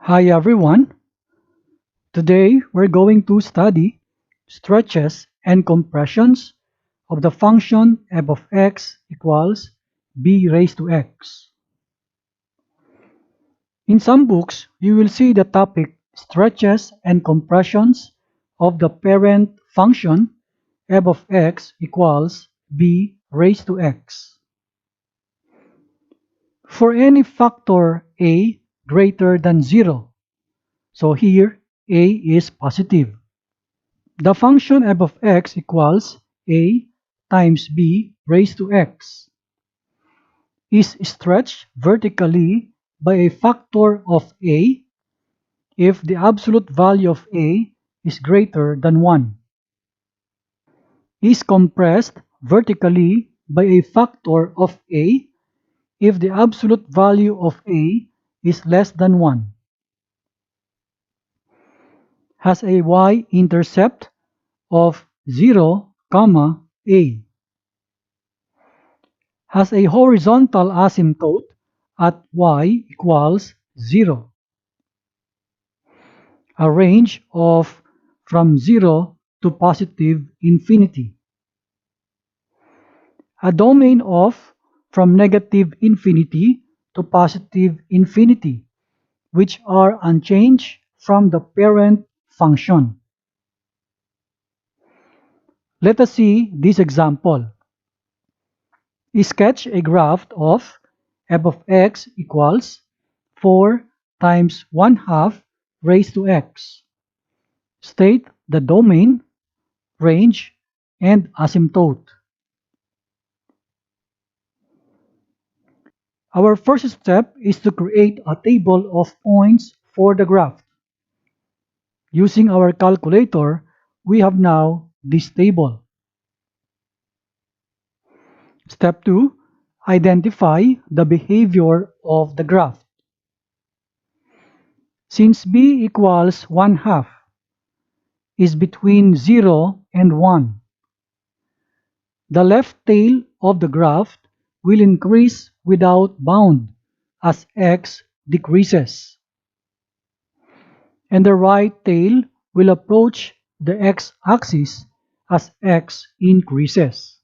Hi everyone. Today we're going to study stretches and compressions of the function f of x equals b raised to x. In some books, you will see the topic stretches and compressions of the parent function f of x equals b raised to x. For any factor a greater than 0, so here a is positive. The function f of x equals a times b raised to x is stretched vertically by a factor of a if the absolute value of a is greater than 1, is compressed vertically by a factor of a if the absolute value of a is less than 1, has a y-intercept of 0, a, has a horizontal asymptote at y equals 0, a range of from 0 to positive infinity, a domain of from negative infinity to positive infinity, which are unchanged from the parent function. Let us see this example. Sketch a graph of f of x equals 4 times 1/2 raised to x. State the domain, range, and asymptote. Our first step is to create a table of points for the graph. Using our calculator, we have now this table. Step 2. Identify the behavior of the graph. Since b equals 1/2 is between 0 and 1, the left tail of the graph will increase without bound as x decreases, and the right tail will approach the x-axis as x increases.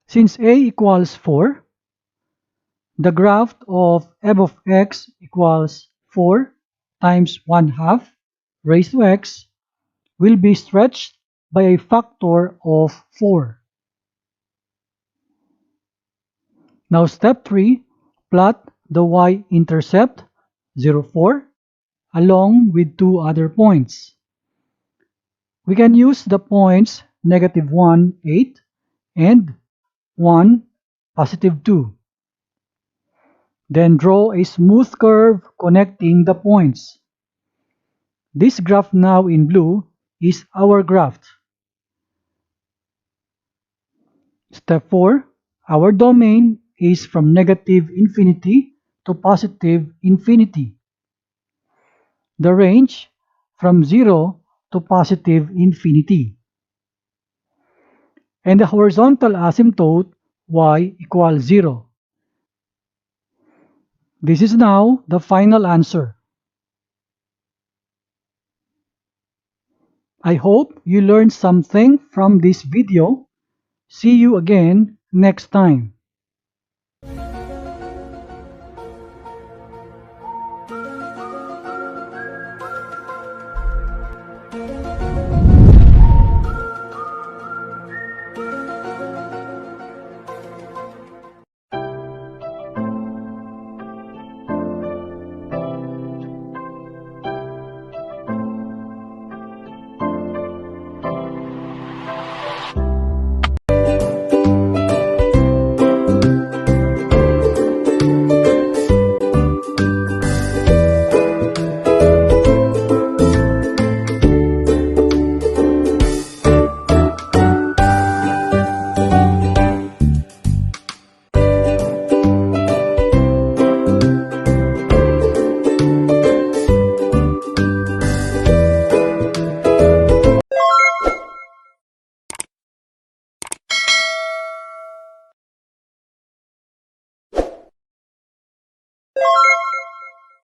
Since a equals 4, the graph of f of x equals 4 times 1/2 raised to x will be stretched by a factor of 4. Now step 3, plot the y-intercept 0, 4 along with two other points. We can use the points -1, 8 and 1, +2. Then draw a smooth curve connecting the points. This graph now in blue is our graph. Step 4. Our domain is from negative infinity to positive infinity. The range from 0 to positive infinity. And the horizontal asymptote y equals 0. This is now the final answer. I hope you learned something from this video. See you again next time.